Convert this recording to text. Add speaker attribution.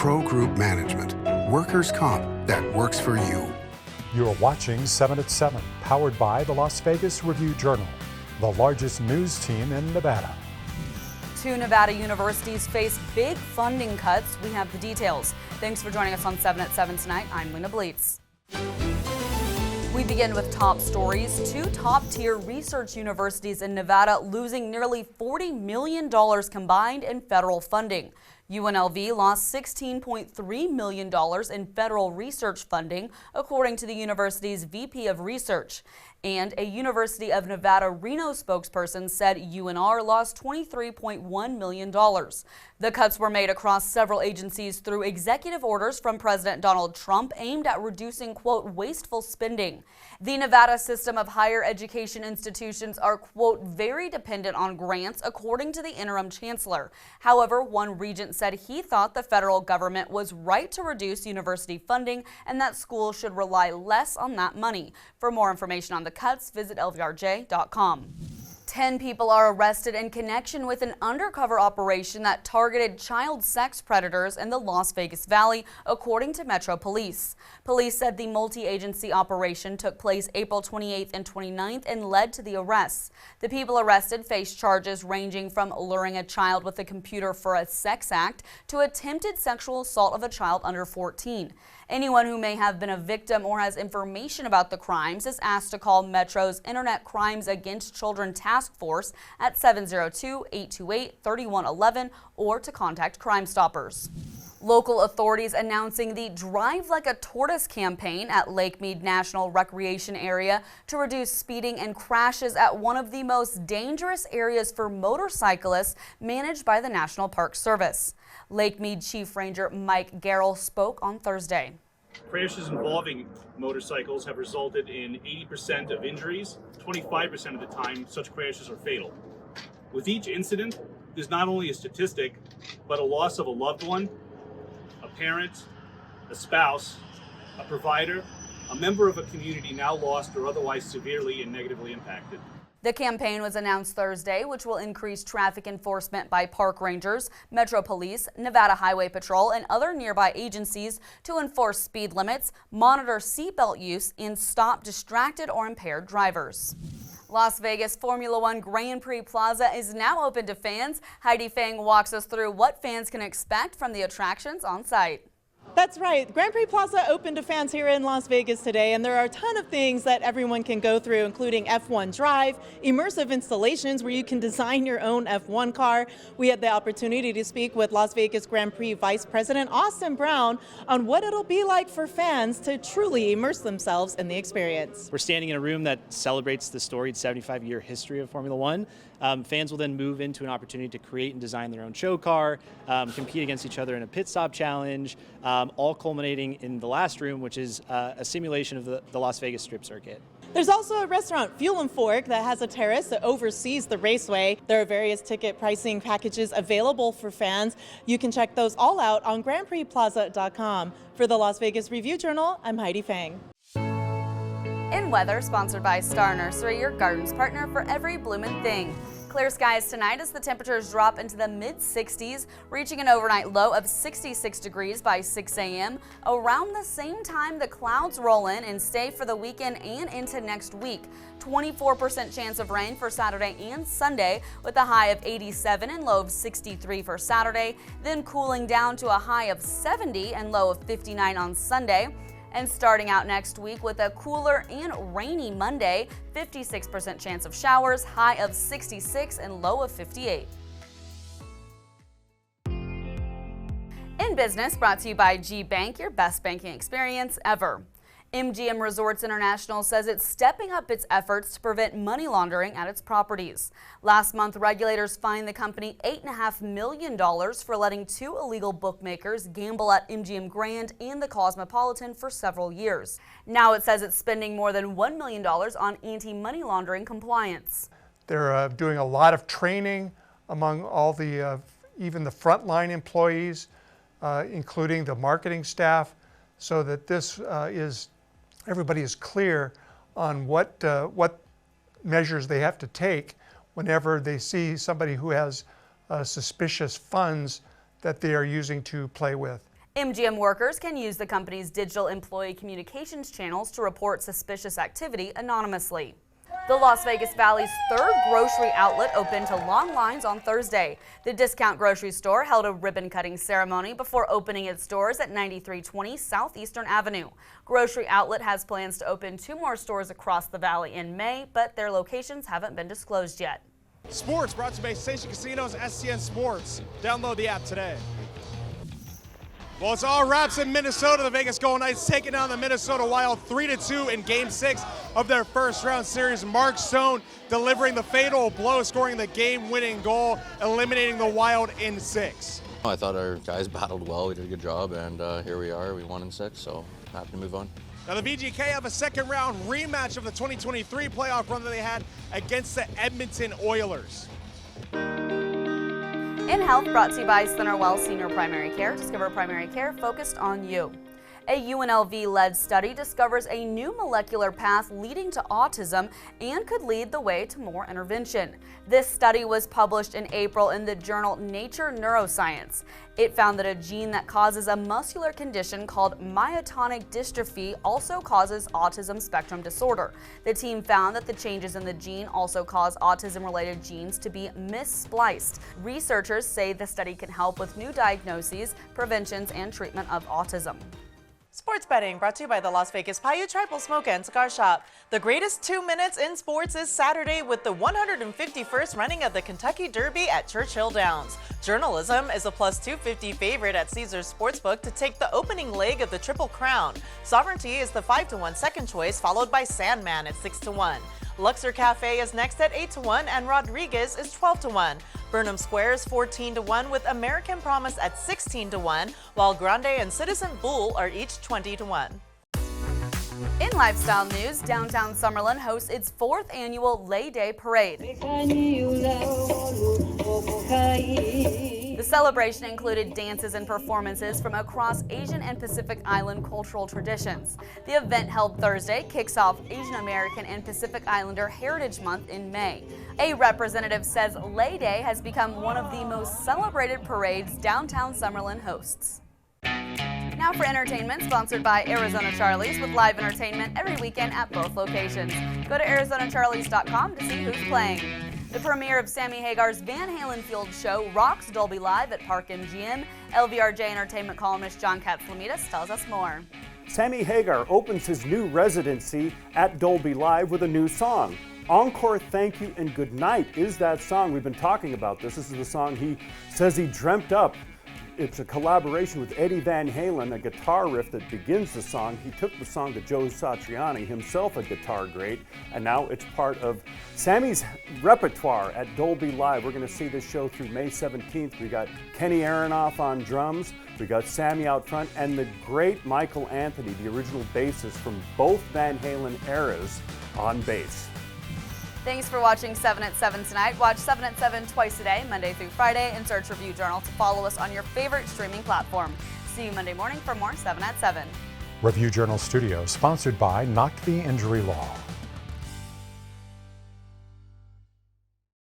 Speaker 1: Pro Group Management. Workers' comp that works for you.
Speaker 2: You're watching 7 at 7, powered by the Las Vegas Review-Journal, the largest news team in Nevada.
Speaker 3: 2 Nevada universities face big funding cuts. We have the details. Thanks for joining us on 7 at 7 tonight. I'm Lena Bleetz. We begin with top stories. 2 top-tier research universities in Nevada losing nearly $40 million combined in federal funding. UNLV lost $16.3 million in federal research funding, according to the university's VP of Research. And a University of Nevada Reno spokesperson said UNR lost $23.1 million. The cuts were made across several agencies through executive orders from President Donald Trump aimed at reducing, quote, wasteful spending. The Nevada system of higher education institutions are, quote, very dependent on grants, according to the interim chancellor. However, one regent said he thought the federal government was right to reduce university funding and that schools should rely less on that money. For more information on the cuts, visit lvrj.com. 10 people are arrested in connection with an undercover operation that targeted child sex predators in the Las Vegas Valley, according to Metro Police. Police said the multi-agency operation took place April 28th and 29th and led to the arrests. The people arrested face charges ranging from luring a child with a computer for a sex act to attempted sexual assault of a child under 14. Anyone who may have been a victim or has information about the crimes is asked to call Metro's Internet Crimes Against Children Task Force at 702-828-3111 or to contact Crime Stoppers. Local authorities announcing the Drive Like a Tortoise campaign at Lake Mead National Recreation Area to reduce speeding and crashes at one of the most dangerous areas for motorcyclists managed by the National Park Service. Lake Mead Chief Ranger Mike Garrell spoke on Thursday.
Speaker 4: Crashes involving motorcycles have resulted in 80% of injuries. 25% of the time, such crashes are fatal. With each incident, there's not only a statistic, but a loss of a loved one, a parent, a spouse, a provider, a member of a community now lost or otherwise severely and negatively impacted.
Speaker 3: The campaign was announced Thursday, which will increase traffic enforcement by park rangers, Metro Police, Nevada Highway Patrol, and other nearby agencies to enforce speed limits, monitor seatbelt use, and stop distracted or impaired drivers. Las Vegas Formula One Grand Prix Plaza is now open to fans. Heidi Fang walks us through what fans can expect from the attractions on site.
Speaker 5: That's right. Grand Prix Plaza opened to fans here in Las Vegas today, and there are a ton of things that everyone can go through, including F1 Drive, immersive installations where you can design your own F1 car. We had the opportunity to speak with Las Vegas Grand Prix Vice President Austin Brown on what it'll be like for fans to truly immerse themselves in the experience.
Speaker 6: We're standing in a room that celebrates the storied 75-year history of Formula One. Fans will then move into an opportunity to create and design their own show car, compete against each other in a pit stop challenge, all culminating in the last room, which is a simulation of the Las Vegas Strip circuit.
Speaker 5: There's also a restaurant, Fuel and Fork, that has a terrace that oversees the raceway. There are various ticket pricing packages available for fans. You can check those all out on GrandPrixPlaza.com. For the Las Vegas Review-Journal, I'm Heidi Fang.
Speaker 3: In weather, sponsored by Star Nursery, your garden's partner for every bloomin' thing. Clear skies tonight as the temperatures drop into the mid-60s, reaching an overnight low of 66 degrees by 6 a.m. Around the same time, the clouds roll in and stay for the weekend and into next week. 24% chance of rain for Saturday and Sunday, with a high of 87 and low of 63 for Saturday, then cooling down to a high of 70 and low of 59 on Sunday. And starting out next week with a cooler and rainy Monday, 56% chance of showers, high of 66 and low of 58. In Business, brought to you by G Bank, your best banking experience ever. MGM Resorts International says it's stepping up its efforts to prevent money laundering at its properties. Last month, regulators fined the company $8.5 million for letting 2 illegal bookmakers gamble at MGM Grand and the Cosmopolitan for several years. Now it says it's spending more than $1 million on anti-money laundering compliance.
Speaker 7: They're doing a lot of training among all the, even the frontline employees, including the marketing staff, so that this everybody is clear on what measures they have to take whenever they see somebody who has suspicious funds that they are using to play with.
Speaker 3: MGM workers can use the company's digital employee communications channels to report suspicious activity anonymously. The Las Vegas Valley's third grocery outlet opened to long lines on Thursday. The discount grocery store held a ribbon-cutting ceremony before opening its doors at 9320 Southeastern Avenue. Grocery Outlet has plans to open 2 more stores across the valley in May, but their locations haven't been disclosed yet.
Speaker 8: Sports brought to you by Station Casinos, SCN Sports. Download the app today. Well, it's all wraps in Minnesota. The Vegas Golden Knights taking down the Minnesota Wild 3-2 in Game 6 of their first round series. Mark Stone delivering the fatal blow, scoring the game-winning goal, eliminating the Wild in 6.
Speaker 9: I thought our guys battled well. We did a good job, and here we are. We won in 6, so happy to move on.
Speaker 8: Now the VGK have a second round rematch of the 2023 playoff run that they had against the Edmonton Oilers.
Speaker 3: In Health, brought to you by Centerwell Senior Primary Care. Discover primary care focused on you. A UNLV-led study discovers a new molecular path leading to autism and could lead the way to more intervention. This study was published in April in the journal Nature Neuroscience. It found that a gene that causes a muscular condition called myotonic dystrophy also causes autism spectrum disorder. The team found that the changes in the gene also cause autism-related genes to be misspliced. Researchers say the study can help with new diagnoses, preventions, and treatment of autism.
Speaker 5: Sports betting brought to you by the Las Vegas Paiute Tribal Smoke and Cigar Shop. The greatest 2 minutes in sports is Saturday with the 151st running of the Kentucky Derby at Churchill Downs. Journalism is a plus 250 favorite at Caesars Sportsbook to take the opening leg of the Triple Crown. Sovereignty is the 5-1 second choice, followed by Sandman at 6-1. Luxor Cafe is next at 8-1 and Rodriguez is 12-1. Burnham Square is 14-1 with American Promise at 16-1, while Grande and Citizen Bull are each 20-1.
Speaker 3: In lifestyle news, downtown Summerlin hosts its 4th annual Lay Day Parade. The celebration included dances and performances from across Asian and Pacific Island cultural traditions. The event held Thursday kicks off Asian American and Pacific Islander Heritage Month in May. A representative says Lay Day has become one of the most celebrated parades downtown Summerlin hosts. Now for entertainment, sponsored by Arizona Charlie's, with live entertainment every weekend at both locations. Go to ArizonaCharlies.com to see who's playing. The premiere of Sammy Hagar's Van Halen Field show rocks Dolby Live at Park MGM. LVRJ entertainment columnist John Katzlamidas tells us more.
Speaker 10: Sammy Hagar opens his new residency at Dolby Live with a new song. Encore, Thank You, and Good Night is that song we've been talking about. This is the song he says he dreamt up. It's a collaboration with Eddie Van Halen, a guitar riff that begins the song. He took the song to Joe Satriani, himself a guitar great, and now it's part of Sammy's repertoire at Dolby Live. We're going to see this show through May 17th. We got Kenny Aronoff on drums, we got Sammy out front, and the great Michael Anthony, the original bassist from both Van Halen eras, on bass.
Speaker 3: Thanks for watching 7 at 7 tonight. Watch 7 at 7 twice a day, Monday through Friday, and search Review Journal to follow us on your favorite streaming platform. See you Monday morning for more 7 at 7.
Speaker 2: Review Journal Studio, sponsored by Knock the Injury Law.